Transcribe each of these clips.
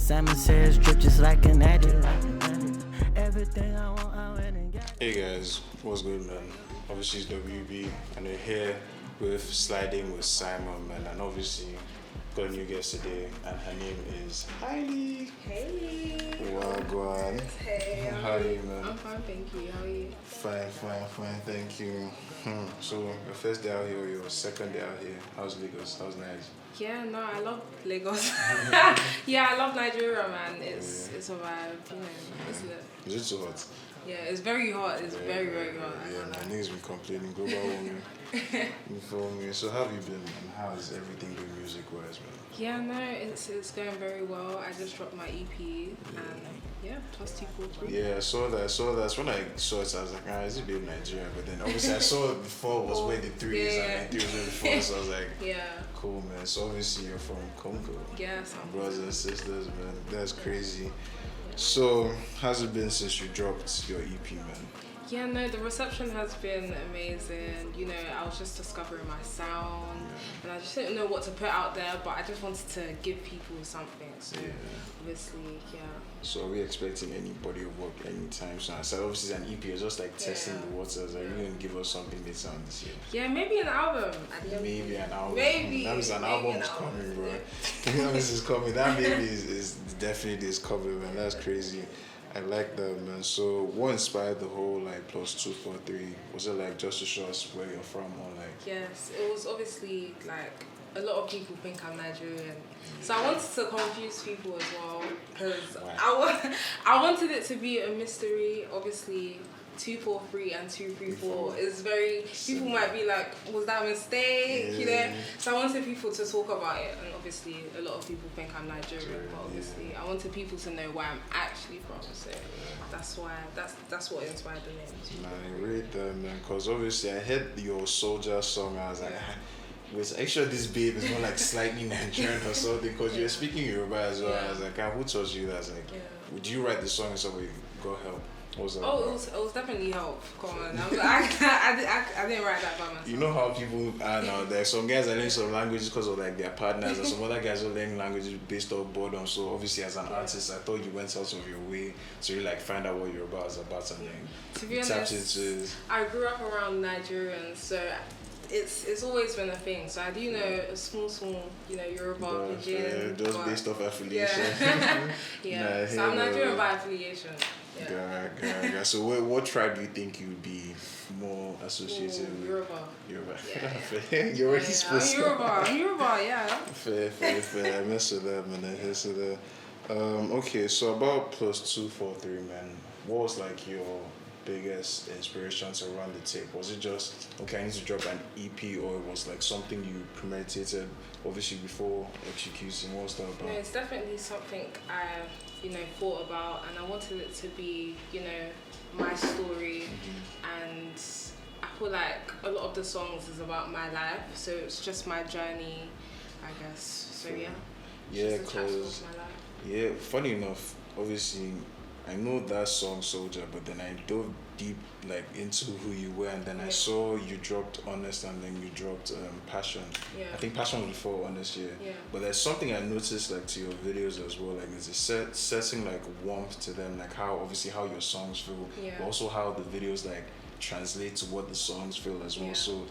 Simonsaysdrip just like an addict. Everything I want, I went and got. Hey guys, what's good, man? Obviously it's WB and we're here with Slidin With Simon, man, and obviously got a new guest today and her name is Highlyy. Hey. Wagwan. Hey. How are you, man? I'm fine, thank you. How are you? Fine, thank you. So your first day out here, your second day out here, how's Lagos? How's nice? Yeah, no, I love Lagos. Yeah, I love Nigeria, man. It's a vibe, you know. It's lit. Is it so hot? Yeah, it's very hot. It's very hot. Yeah, my niggas been complaining, global warming. You feel me? So how have you been, man? How is everything been music-wise, man? Yeah, no, it's going very well. I just dropped my EP and yeah, +243. Yeah, I saw that. So when I saw it, I was like, is it Babe Nigeria? But then obviously I saw it before was where the 3 is and 3 was where the 4, so I was like, yeah. Cool, man. So obviously you're from Congo. Yes, Brothers and sisters, man. That's crazy. So how's it been since you dropped your EP, man? Yeah, no, the reception has been amazing. You know, I was just discovering my sound and I just didn't know what to put out there, but I just wanted to give people something. So obviously, yeah. So are we expecting any body of work anytime soon? So obviously it's an EP, it's just like testing the waters. Are you going to give us something later on this year? Yeah, maybe an album. Maybe an album. Maybe. That means an album is coming, bro. That means it's coming. That maybe is definitely is coming, man. That's crazy. I like that, man. So what inspired the whole like +243? Was it like just to show us where you're from or like? Yes, it was obviously like a lot of people think I'm Nigerian. So I wanted to confuse people as well because I wanted it to be a mystery. Obviously 243 and 234 is very, people might be like, was that a mistake? You know? So I wanted people to talk about it, and obviously a lot of people think I'm Nigerian, but obviously I wanted people to know where I'm actually from. So that's why that's what inspired the name. Nah, I read that, man, because obviously I heard your Soldier song. I was like, was actually this babe is more like slightly Nigerian or something, because you were speaking Yoruba as well. I was like, who taught you that? I was like, would you write the song and somebody go help? What was that about? It was definitely help. Come on, I didn't write that by myself. You know how people are now. There some guys are learning some languages because of like their partners, and some other guys are learning languages based off boredom. So obviously, as an artist, I thought you went out of your way to really like find out what Yoruba was about, and then to be honest, I grew up around Nigerians, so it's always been a thing. So I do know a small, you know, Yoruba, Pidgin. Just based off affiliation. Yeah. So I'm Nigerian by affiliation. Yeah. So what tribe do you think you would be more associated with? Yoruba. Yeah. You're already supposed to. I'm Yoruba, yeah. Fair. I mess with that, man. I mess with that. Okay, so about +243, man. What was like your biggest inspiration to run the tape? Was it just, okay, I need to drop an EP, or it was like something you premeditated obviously before executing? What was that about? No, it's definitely something I, you know, thought about, and I wanted it to be, you know, my story, and I feel like a lot of the songs is about my life, so it's just my journey, I guess. So yeah, because funny enough, obviously I know that song Soldier, but then I dove deep like into who you were, and then I saw you dropped Honest, and then you dropped Passion. I think Passion was before Honest, but there's something I noticed like to your videos as well, like there's a setting like warmth to them, like how obviously how your songs feel, but also how the videos like translate to what the songs feel as well. So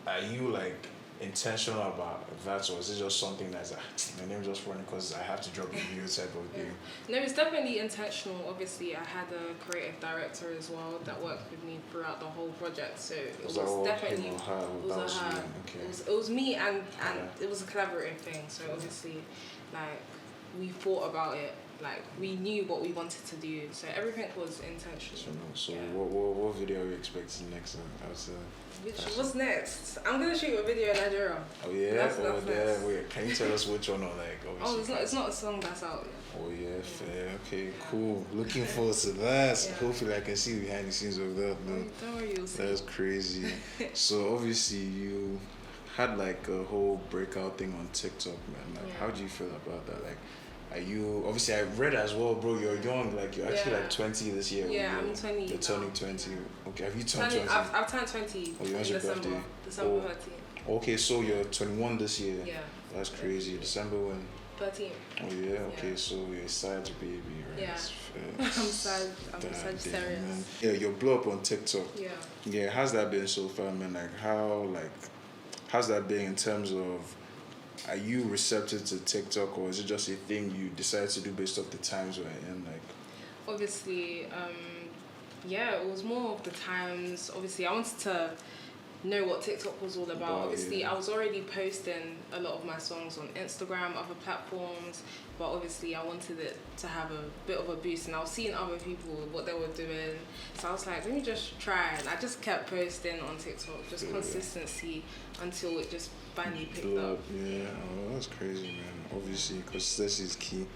are you like intentional about that, or is it just something that's like, my name just running because I have to drop a video type of thing? No, it's definitely intentional. Obviously, I had a creative director as well that worked with me throughout the whole project, so it was definitely it was me, and it was a collaborative thing. So obviously, like, we thought about it, like we knew what we wanted to do, so everything was intentional. So what video are you expecting next? What's next? I'm gonna shoot a video in Nigeria. Oh yeah, that's wait, can you tell us which one, or like obviously? It's not a song that's out yet. Oh yeah, fair. Okay, cool. Looking forward to that. Hopefully I can see behind the scenes of that. Man. Don't worry, you'll see. That's crazy. So obviously you had like a whole breakout thing on TikTok, man. Like how do you feel about that? Like, are you, obviously I read as well, bro, you're young, like you're actually like 20 this year. Yeah, I'm 20. You're turning 20. Okay, have you turned 20? I've turned 20 in December 13th. Okay, so you're 21 this year. Yeah. That's crazy. December when? 13. Oh yeah, okay, Yeah. so you're a Sag baby, right? Yeah. I'm I'm a Sagittarius. Yeah, you blow up on TikTok. Yeah. Yeah, how's that been so far, man? How's that been in terms of, are you receptive to TikTok, or is it just a thing you decide to do based off the times we're in? Like, Obviously, yeah, it was more of the times. Obviously, I wanted to know what TikTok was all about. Obviously, yeah. I was already posting a lot of my songs on Instagram, other platforms, but obviously I wanted it to have a bit of a boost, and I was seeing other people, what they were doing, so I was like, let me just try, and I just kept posting on TikTok, just consistency until it just finally picked up. Yeah, oh, that's crazy, man. Obviously, consistency is key.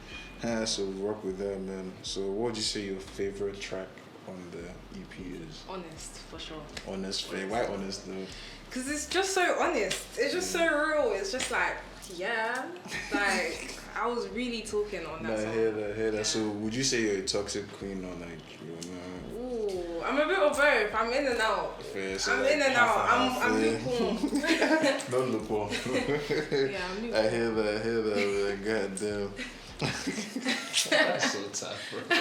So work with that, man. So what would you say your favorite track on the EP is? Honest, for sure. Honest. Why honest though? Because it's just so honest. It's just so real. It's just like, yeah. Like, I was really talking on that song. I hear that. Yeah. So would you say you're a toxic queen, or like, you know? Ooh, I'm a bit of both. I'm in and out. Fair, so I'm like in and out. I'm lukewarm. Don't lukewarm. Yeah, I'm lukewarm. I hear that, man. Goddamn. That's so tough, bro.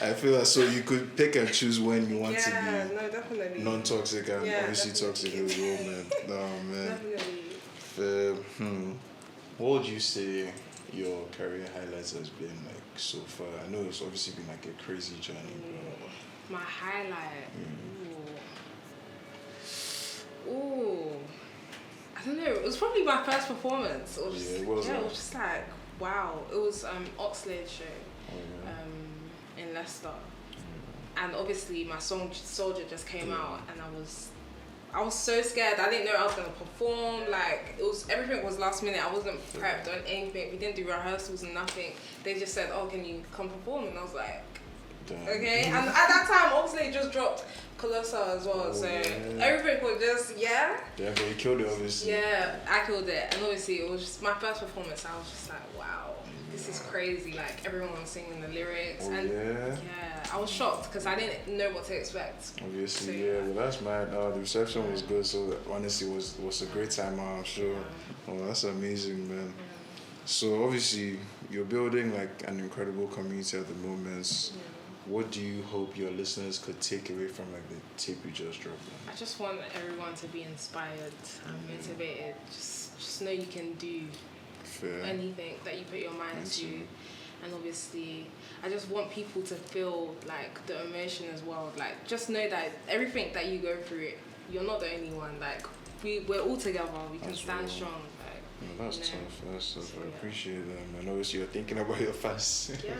I feel like, so you could pick and choose when you want to be definitely non-toxic and obviously toxic as well, man. No, man. Definitely. What would you say your career highlights has been like so far? I know it's obviously been like a crazy journey, bro. My highlight. Ooh. I don't know. It was probably my first performance. It was, it was just like, wow. It was Oxlade show in Leicester. And obviously my song Soldier just came out, and I was so scared. I didn't know I was gonna perform. Like, everything was last minute. I wasn't prepped on anything. We didn't do rehearsals and nothing. They just said, "Oh, can you come perform?" And I was like, okay. And at that time, Oxlade just dropped Colossal as well, so everything was just Yeah, but you killed it, obviously. Yeah, I killed it, and obviously it was just my first performance. I was just like, wow, this is crazy. Like, everyone was singing the lyrics, I was shocked because I didn't know what to expect. Obviously, so, well, that's mad. The reception was good, so honestly, was a great time out, I'm sure. Oh, that's amazing, man. So obviously, you're building like an incredible community at the moment. What do you hope your listeners could take away from like the tape you just dropped? I just want everyone to be inspired and motivated. Just know you can do anything that you put your mind to. And obviously, I just want people to feel like the emotion as well. Like, just know that everything that you go through, you're not the only one. Like, we're all together. We can stand strong. That's tough. That's tough. I appreciate that, man. Obviously, you're thinking about your fans. Yeah.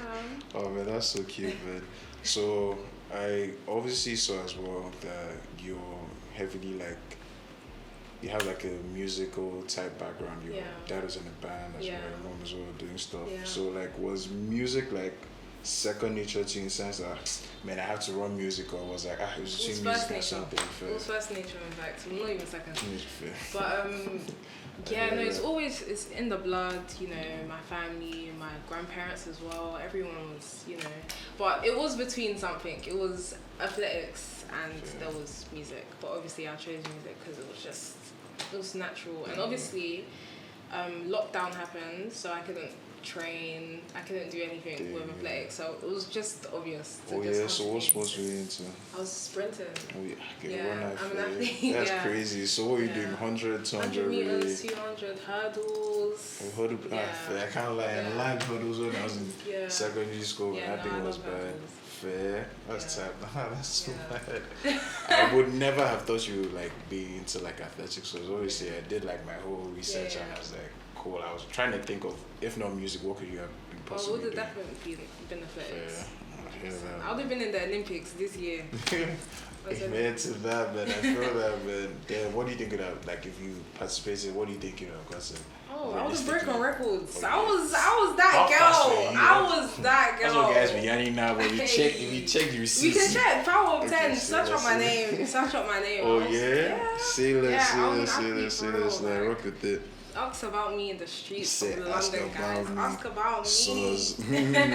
Oh, man, that's so cute, man. So, I obviously saw as well that you're heavily like, you have like a musical type background. Your dad was in a band as well, your mom as well doing stuff. Yeah. So, like, was music like second nature to you in the sense that, man, I have to run music, or was like, it was between music and something? It was first nature, in fact. Not even second. But it's in the blood, you know, my family, my grandparents as well, everyone was, you know, but it was between something. It was athletics and there was music, but obviously I chose music because it was natural. And obviously lockdown happened, so I couldn't train, I couldn't do anything with athletics, so it was just obvious to so what sports were you into? I was sprinting. I'm an athlete. That's crazy. So what were you doing? 100, 200 meters, 200 hurdles. I can't lie, I liked hurdles when I was in secondary school. I think it was bad. Fair. That's tough. That's so bad. I would never have thought you would like be into like athletics, so obviously I did like my whole research and I was like, cool. I was trying to think of, if not music, what could you have been possibly doing? Would have definitely been athletics. I would have been in the Olympics this year. Amen to that, man. I feel that, man. Damn, what do you think of that? Like, if you participated, what do you think you have gotten? I was breaking records. I was that girl. I was that girl. That's what guys be yanning now, but if you check the receipts. We can check. Power of 10. Search up my name. Search up my name. Oh, yeah? Say less. Like, rock with it. Ask about me in the streets of London, guys. Ask about me.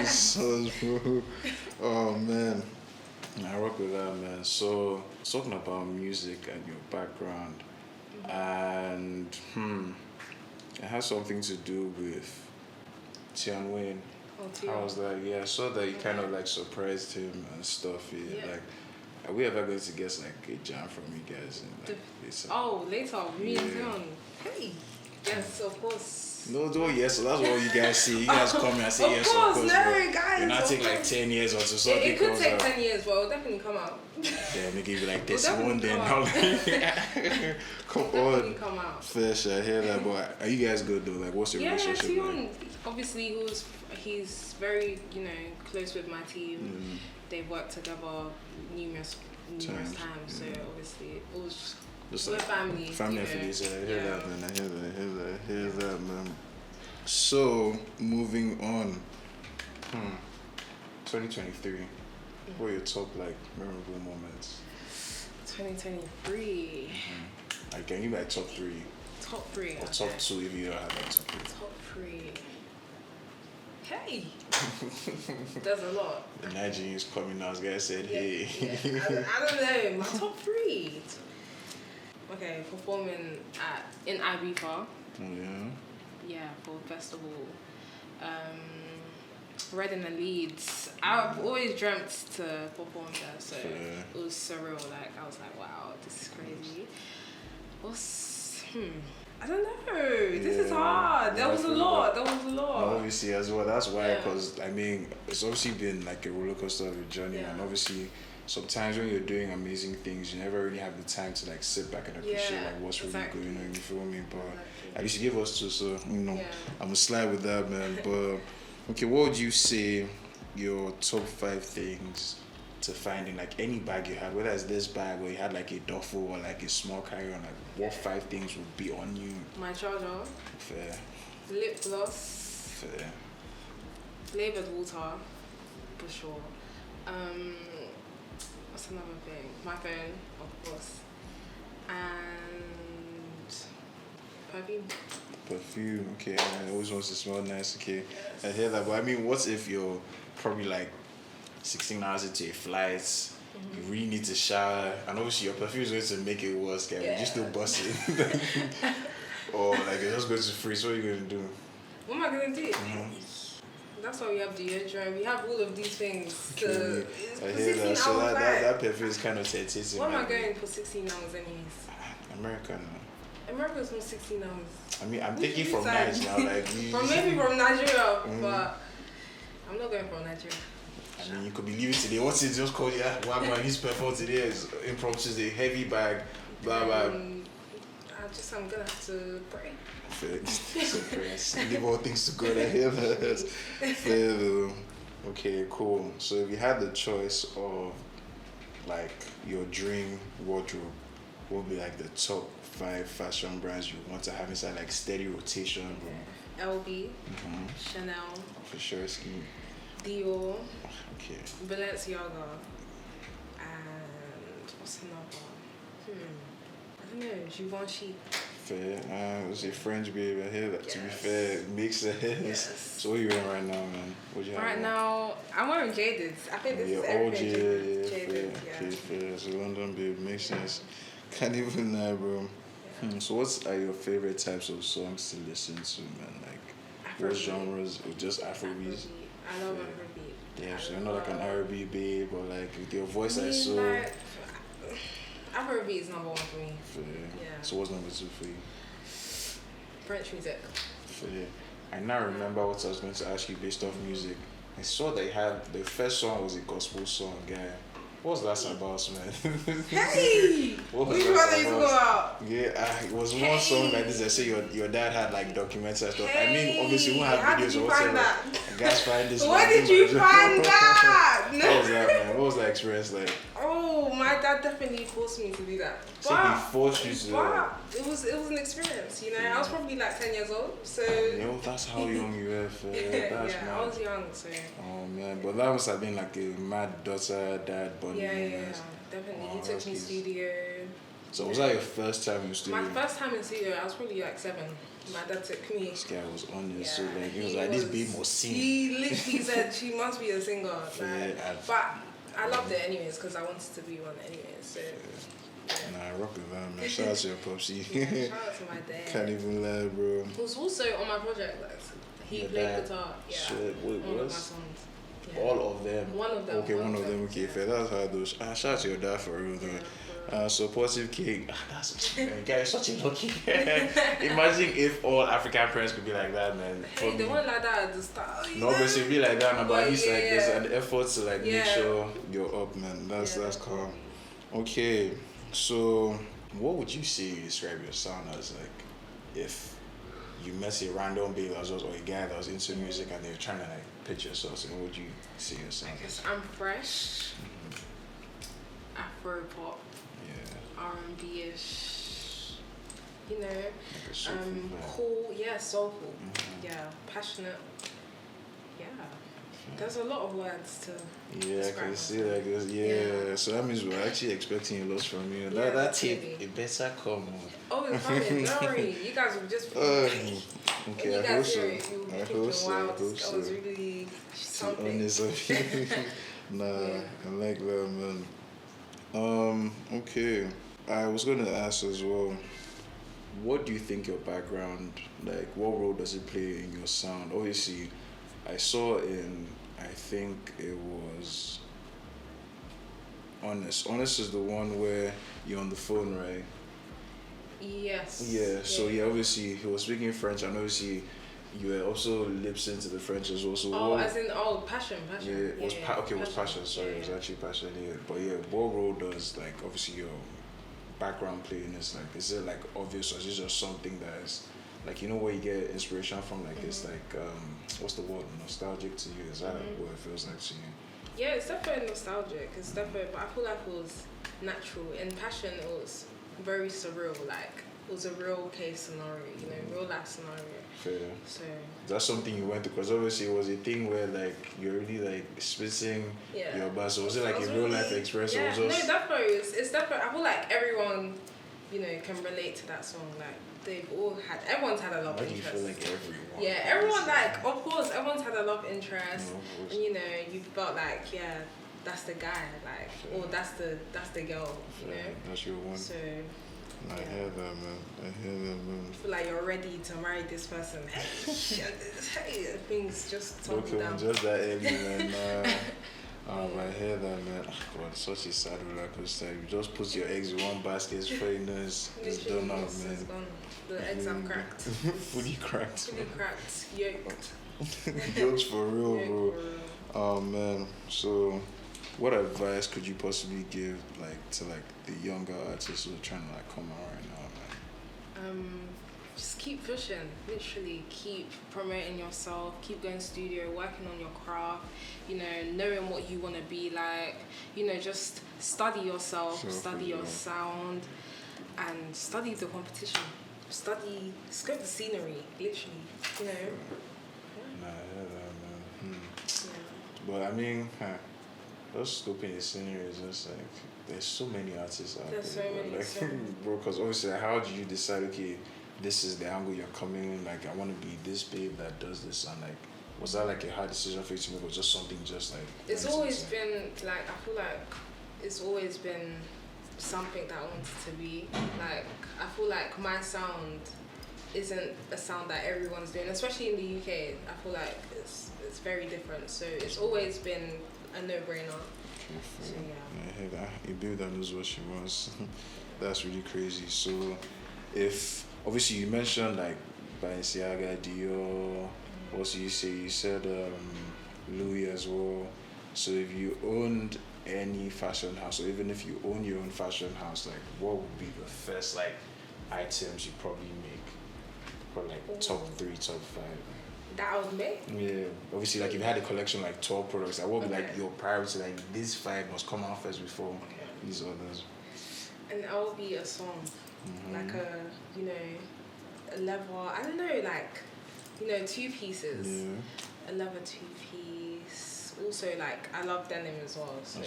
Sus, bro. Oh, man. I rock with that, man. So, talking about music and your background, and it has something to do with Tion Wayne. Oh, I Tion. was like, yeah, I saw that you kind of like surprised him and stuff. Yeah. Yeah. Like, are we ever going to get like a jam from you guys? And, like, Oh, later, me and Yeah. Tion. Hey. Yes, of course. No, yes, so that's what you guys see. You guys come and say Of yes, course, of course. no, But guys, you're not of take like course. 10 years or so. Something It could comes take out. 10 years, but it'll definitely come out. Yeah, they give you like It'll this definitely one, then come how out. come It'll definitely on. come out. Fish, I hear that, but are you guys good though? Like, what's your Yeah, relationship Tion, like? obviously, he's very, close with my team. They've worked together numerous times, so obviously, it was Just we're like family. family for this. I hear Yeah. that, man. I hear that, man. So, moving on. 2023. What are your top like memorable moments? 2023. Like, can you give me like top 3? Top 3. Or top 2 if you don't have like top 3. Top 3. Hey! There's a lot. The Nigerians coming out, guys said, Yeah, hey. yeah. I don't know. My top 3. Okay, performing in Ibiza. Oh, yeah. Yeah, for a festival. Reading and Leeds. I've always dreamt to perform there, so it was surreal. Like, I was like, wow, this is crazy. I don't know. This is hard. There was a lot. Obviously, as well. That's why, Yeah. because I mean, it's obviously been like a roller coaster of a journey, Yeah. and obviously, sometimes when you're doing amazing things, you never really have the time to like sit back and appreciate Yeah, like what's exactly. really going on. You feel me? But Exactly. at least you give us two, so Yeah. I'm gonna slide with that, man. But okay, what would you say your top 5 things to find in like any bag you have, whether it's this bag or you had like a duffel or like a small carry-on, like what 5 things would be on you? My charger, Fair, lip gloss, fair. flavoured water, for sure. What's another thing? My phone, of course. And perfume. Perfume, okay. I always wants to smell nice, okay. I hear that, but I mean, what if you're probably like 16 hours into a flight, you really need to shower, and obviously your perfume is going to make it worse, guys. Yeah. You still bust it. Or like you're just going to freeze, what are you going to do? What am I gonna do? That's why we have deodorant. We have all of these things. Okay, It's I for hear 16 that. So hours that perfume is kind of tentative. What am I going for 16 hours anyways? American. America's not 16 hours. I mean, I'm thinking from Nigeria now, like Maybe from Nigeria, Mhm. but I'm not going from Nigeria. I mean, you could be leaving today. What's it just called? Yeah, what my his perform today is impromptu, a heavy bag, blah blah. I'm gonna have to pray. So prayers. Leave all things to God. I hear that. Fair though. Okay, cool. So if you had the choice of like your dream wardrobe, what would be like the top 5 fashion brands you want to have inside like steady rotation? LB, Mm-hmm. Chanel, For sure, ski. Dior, Okay. Balenciaga, and what's another? I don't know, Givenchy. Fair. It was a French babe. I hear that. To be Yes. fair, it makes sense. Yes. So what are you wearing right now, man? What you have Right on? now, I'm wearing jaded. I think this Yeah, is all everything jaded, jaded. fair. Yeah. Okay, fair. So London babe makes sense. Can't even lie, bro. So what are your favorite types of songs to listen to, man? Like what Afrobeat. genres? Or just Afrobeats? I love Yeah. Afrobeat. Yeah, so you're not like an R&B babe, or like with your voice I saw. Like, Afrobeat is number 1 for me. Fair. Yeah. So what's number 2 for you? French music. Fair. I now remember what I was going to ask you based off music. I saw they had the first song was a gospel song, guy. What was that song about, man? Hey! What was Which that one song are you talking about? Yeah, it was one song like this. I say your dad had like documents and stuff. I mean, obviously we won't have How videos did you or find whatever. that? Guys, find this. Where man. did you find that? What was that, man? What was the experience like? Oh, my dad definitely forced me to do that. So he forced you to. But it was an experience, you know. I was probably like 10 years old, so Yo, that's how young you were. That's yeah, mad. I was young, so Oh man, but that must have been like a mad daughter dad bonding yeah, moment. definitely. Oh, He took that's me good. studio. So was that your first time in studio? My first time in studio, I was probably like 7. My dad took me. This guy was on it, Yeah, so like he was like, this babe must sing. He literally said she must be a singer. Like, Yeah, but I loved it anyways because I wanted to be one anyways. So Nah, I rock with that, man. Shout out to your popsy. yeah, shout out to my dad. Can't even lie, bro. He was also on my project. Like, He your played dad. guitar. Yeah. Shit, wait, One of my what? songs. Yeah. All of them. One of them. Okay, one of them. Okay, Yeah. fair. That's how those. Shout out to your dad for real, though. Yeah, for Supportive kid. That's guys, such a lucky. Imagine if all African parents could be like that, man. Hey, they weren't like that at the start. No, but it be like that, man. But at least like there's an effort to like make Yeah. sure you're up, man. That's calm. Okay, so what would you say you describe your sound as, like, if you met a random babe that was or a guy that was into music and they were trying to like pitch yourself? So what would you say your sound I as? guess I'm fresh. Afro pop. Yeah. R&B-ish. You know. Like a soulful vibe. Cool. Yeah, soulful. Mhm. Yeah, passionate. Yeah. There's a lot of words to Yeah, I describe can see myself. like this. Yeah. So that means we're actually expecting a lot from you. Yeah, That tape, definitely. it better come on. Oh, it's coming. Don't worry. You guys will just Okay, when you I hope guys so. hear it, you'll be I thinking, hope so. wow, I hope this girl is so. really something. Honest of you. Nah, Yeah. I like that, man. Okay. I was gonna ask as well, what do you think your background, like, what role does it play in your sound? Obviously, I saw I think it was Honest. Honest is the one where you're on the phone, right? Yes. Yeah, so yeah, obviously he was speaking French, and obviously you were also lip sync to the French as well. So Oh, what, as in, passion. yeah, it was it was passion. Sorry, it was actually passion. Yeah, but yeah, what role does, like, obviously your background play in this? Like, is it like obvious, or is it just something that is like, you know, where you get inspiration from? Like, it's like what's the word? Nostalgic to you? Is that what it feels like to you? Yeah, it's definitely nostalgic. It's definitely, but I feel like it was natural. In passion, it was very surreal. Like, it was a real case scenario, you know, real life scenario. Fair. So That's something you went to, because obviously it was a thing where like you're really like spitting your buzz. So was it like a real life experience? Yeah, or was just... no, definitely. It's definitely. I feel like everyone, you know, can relate to that song. Like, everyone's had a love Why do you interest. feel like everyone? Yeah, everyone, like, of course, everyone's had a love interest, No, of course. and you know, you felt like, yeah, that's the guy, like, or that's the girl, you know. That's your one. So I hear that, man. I hear that, man. I feel like you're ready to marry this person. Hey, things just tumble Okay, down. just that early, man. I hear that, man. God, such a sad roller coaster. You just put your eggs in one basket, before you know it's Literally, done out, it's man. gone. The eggs are cracked. Fully cracked. Fully cracked. Yoked. Jokes for real, Yoked bro. for real. Oh man. So, what advice could you possibly give, like, to like the younger artists who are trying to like come out right now, man? Just keep pushing. Literally, keep promoting yourself. Keep going studio, working on your craft. You know, knowing what you want to be like. You know, just study yourself, study your sound, and study the competition. Scope the scenery. Literally, you know. Nah, I hear that, man. Yeah. But I mean, just scoping the scenery is just like, there's so many artists out There's there. so many, Like, so many. bro, because obviously, like, how do you decide, okay, this is the angle you're coming in, like, I want to be this babe that does this, and like, was that like a hard decision for you to make, or just something just like... It's always been, like, I feel like it's always been something that I wanted to be. Like, I feel like my sound isn't a sound that everyone's doing, especially in the UK. I feel like it's very different. So it's always been a no-brainer. So yeah. I hear that. A babe that knows what she wants. That's really crazy. So, if obviously you mentioned like Balenciaga, Dior, what do you say? You said Louis as well. So if you owned any fashion house, or even if you own your own fashion house, like, what would be the first like items you probably make? For like top 3, top 5. That was me. Yeah, obviously, like, if you had a collection like 12 products, like, what would be like your priority? Like, these 5 must come out first before these others. And that would be a song, like a, you know, a leather. I don't know, like, you know, 2 pieces. Yeah. A leather 2-piece. Also, like, I love denim as well. So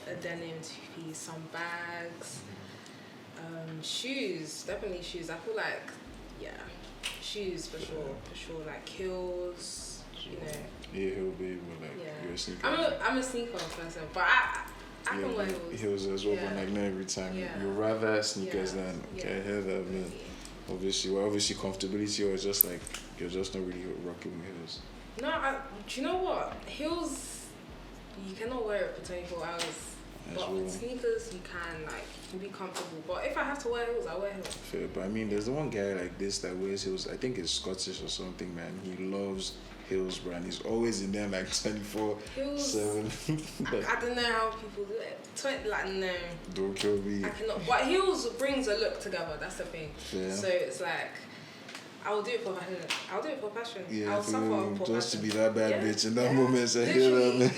a denim 2-piece, some bags, shoes. Definitely shoes. I feel like, yeah, shoes for sure. Like heels, you know. Yeah, heel babe, but like you're a sneaker. I'm a sneaker person, but I can wear heels. Heels as well, but like not every time. Yeah. You rather sneakers than. Okay, I hear that, man. Obviously comfortability, or it's just like you're just not really rocking with heels. No, do you know what? Heels, you cannot wear it for 24 hours. But with sneakers, you can be comfortable. But if I have to wear heels, I wear heels. Fair, but I mean, there's the one guy like this that wears heels. I think it's Scottish or something, man. He loves heels, bro, and he's always in there like 24/7. I don't know how people do it. No. Don't kill me. I cannot. But heels brings a look together. That's the thing. Yeah. So it's like, I will do it for passion. I'll do it for passion. Yeah, I'll suffer for just passion. to be that bad bitch in that moment. So literally,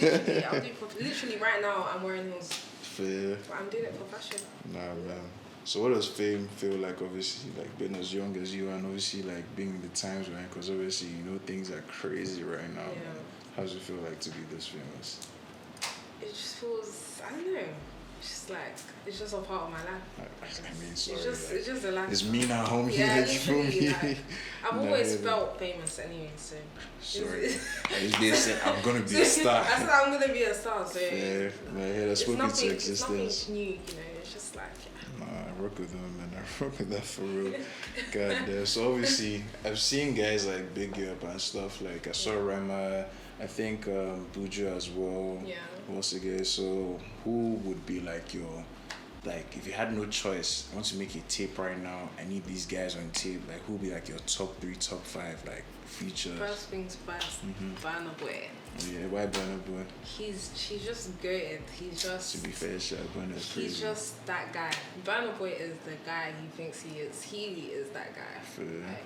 I'll do it for. Literally, right now, I'm wearing heels. Fair. But I'm doing it for passion. Nah, man. So what does fame feel like? Obviously, like being as young as you, and obviously like being in the times when, because obviously things are crazy right now. Yeah. Man. How does it feel like to be this famous? It just feels, I don't know. It's just like, it's just a part of my life. I mean, sorry. It's just a life. It's me now, homie. Yeah, like, you feel me? like, I've always felt famous anyway, so. Sorry. I said I'm gonna be a star. I said I'm gonna be a star, so. Yeah, that's spoken to existence. It's nothing new, it's just like. Nah, I work with them, man. I work with that for real. God damn. So obviously, I've seen guys like Big Up and stuff. Like I saw Rema, I think Buju as well. Yeah. Once again, so who would be like your, like if you had no choice, I want to make a tape right now, I need these guys on tape, like who would be like your top 3, top 5 like features? First things first, Burna Boy. Yeah, why Burna Boy? She's just goated. He's just. To be fair, Burna's crazy. He's just that guy. Burna Boy is the guy he thinks he is. He is that guy. Fair. Like,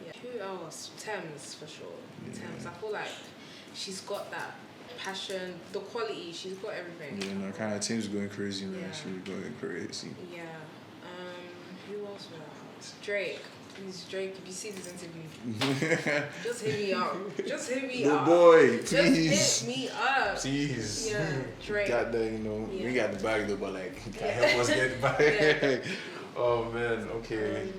yeah. Who else? Thames for sure. Yeah. Thames. I feel like she's got that passion, the quality. She's got everything. Yeah, no, kind of team's going crazy, man. Yeah. She's going crazy. Yeah. Who else was that? Drake. Please, Drake, if you see this interview, just hit me up. Just hit me up. Boy, please. Just hit me up. Please. Yeah, Drake. Got that, Yeah. we got the bag though, but like, can help us get the bag. Yeah. Oh man, okay.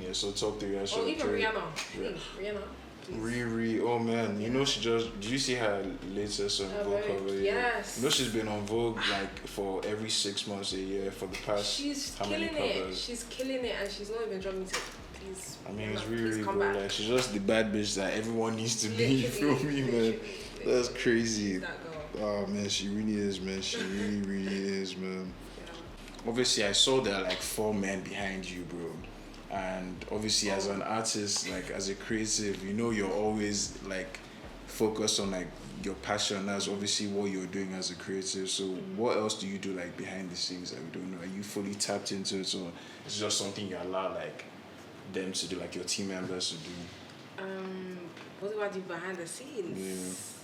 Yeah, so talk to you. Or even Drake. Rihanna. Please, Rihanna. Please. Riri, oh man, she just, did you see her latest on Vogue cover? Yes. She's been on Vogue like for every 6 months, a year for the past She's how many killing it. covers? She's killing it, and she's not even dropping it. Please. I mean, it's please really, come bro, back. like, she's just the bad bitch that everyone needs to be, you feel me, man? Literally. That's crazy. That girl. Oh man, she really is, man. She really, really is, man. Yeah. Obviously, I saw there are like 4 men behind you, bro. And obviously, as an artist, like as a creative, you're always like focused on like your passion. That's obviously what you're doing as a creative. So, what else do you do like behind the scenes that we don't know? Are you fully tapped into it, or it's just something you allow like them to do, like your team members to do? What do I do behind the scenes?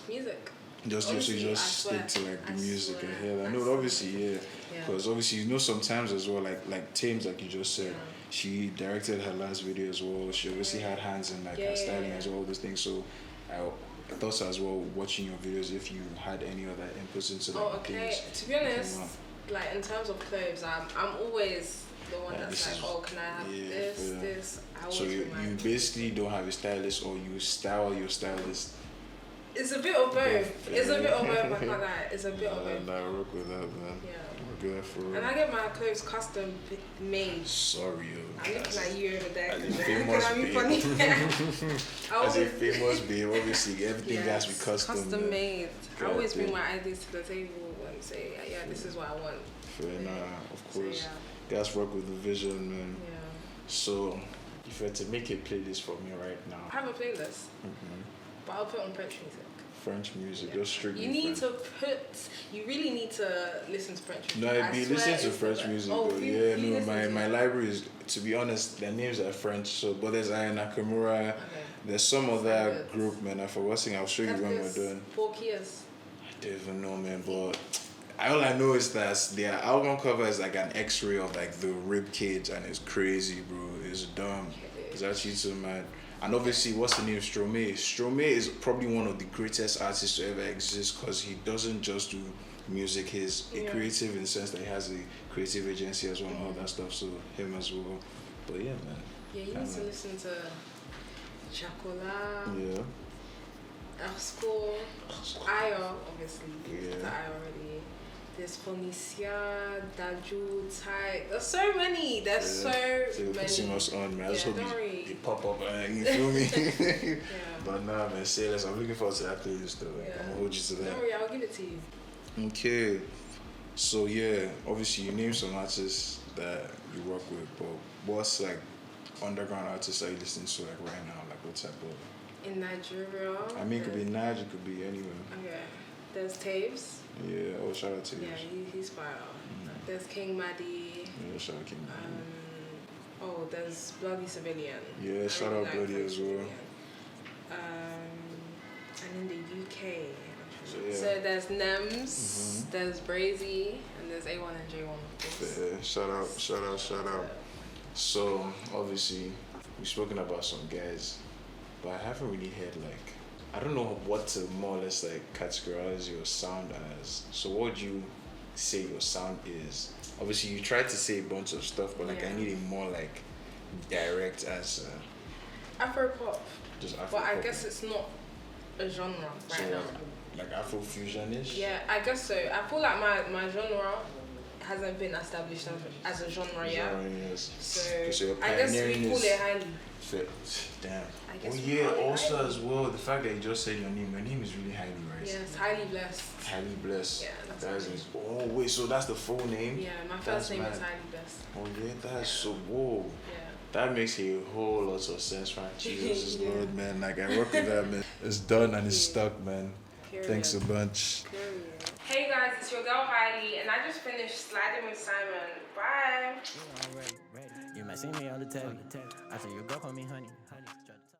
Yeah. Music. Just Honestly, you just I stick swear. to like the I music swear. and hear. I I know, swear. obviously, yeah. Because obviously, sometimes as well, like Thames, like you just said, she directed her last video as well. She obviously had hands in like her styling as well, all those things. So I thought so as well, watching your videos, if you had any other inputs into like things. To be honest, like in terms of clothes, I'm always the one that's like, can I have this? I always So you basically don't have a stylist, or you style your stylist. It's a bit of both. It's a bit of both. I can't lie. It's a bit of both. Nah, I work with that, man. Yeah. Work with that for real. And I get my clothes custom made. Sorry, yo. I'm looking at you over there. As a famous funny. As a famous babe, obviously everything has to be custom made. I God always bring damn. my ideas to the table and say, this is what I want. Fair, of course. So, Guys work with the vision, man. yeah. So, if you had to make a playlist for me right now, I have a playlist, but I'll put on French music. French music, just strictly. You really need to listen to French music. No, I'd be listening to French music, but my library is, to be honest, their names are French. So, but there's Aya Nakamura. Okay. There's some other group, man. I forgot. I'll show you when we're done. 4 Kias. I don't even know, man. But all I know is that their album cover is like an X-ray of like the rib cage, and it's crazy, bro. It's dumb. It's actually so mad. And obviously, what's the name? Stromae. Stromae is probably one of the greatest artists to ever exist, because he doesn't just do music. He's a creative in the sense that he has a creative agency as well and all that stuff. So him as well. But yeah, man. Yeah, you need to listen to Chocolat. Yeah. Esco. Aya, obviously. Yeah. To Aya already. There's Fonisia, Daju, Tai. There's so many. There's so you're many. pushing us on, man. I just hope don't worry. you pop up, you feel me? Yeah. But nah, man, say less. I'm looking forward to that playlist though. Like, I'm gonna hold you to that. Don't worry, I'll give it to you. Okay. So yeah, obviously you name some artists that you work with, but what's like underground artists are you listening to like right now? Like what type of? In Nigeria. I mean, it could be Niger, it could be anywhere. Okay. There's Taves. Yeah. Oh, shout out to you. Yeah, he's fire. There's King Maddie. Yeah, shout out King Maddie. Oh, there's Bloody Civilian. Yeah, shout out Bloody as well. And in the UK. Yeah. So there's Nems, there's Brazy, and there's A1 and J1. Of course. Yeah, shout out. So obviously we've spoken about some guys, but I haven't really heard like, I don't know what to more or less like categorize your sound as. So what would you say your sound is? Obviously you tried to say a bunch of stuff, but like I need it more like direct as Afro pop. just Afro. But I guess it's not a genre right now. Like Afro fusion-ish? Yeah, I guess so. I feel like my genre hasn't been established as a genre yet. Yes. So I guess we call it Highlyy. Damn. I guess Also Highlyy. as well, the fact that you just said your name is really Highlyy, right? Yes, highly blessed. Highly blessed. Yeah, that's That my is. Oh wait, so that's the full name? Yeah, my first name mad. is highly blessed. Oh yeah, that's so whoa. Yeah. That makes a whole lot of sense, right? Jesus is Yeah. Lord, man. Like I work with that, man. It's done and it's stuck, man. Period. Thanks a bunch. Period. Hey guys, it's your girl Highlyy, and I just finished Slidin With Simon. Bye. You might see me on the telly. I said your girl call me honey.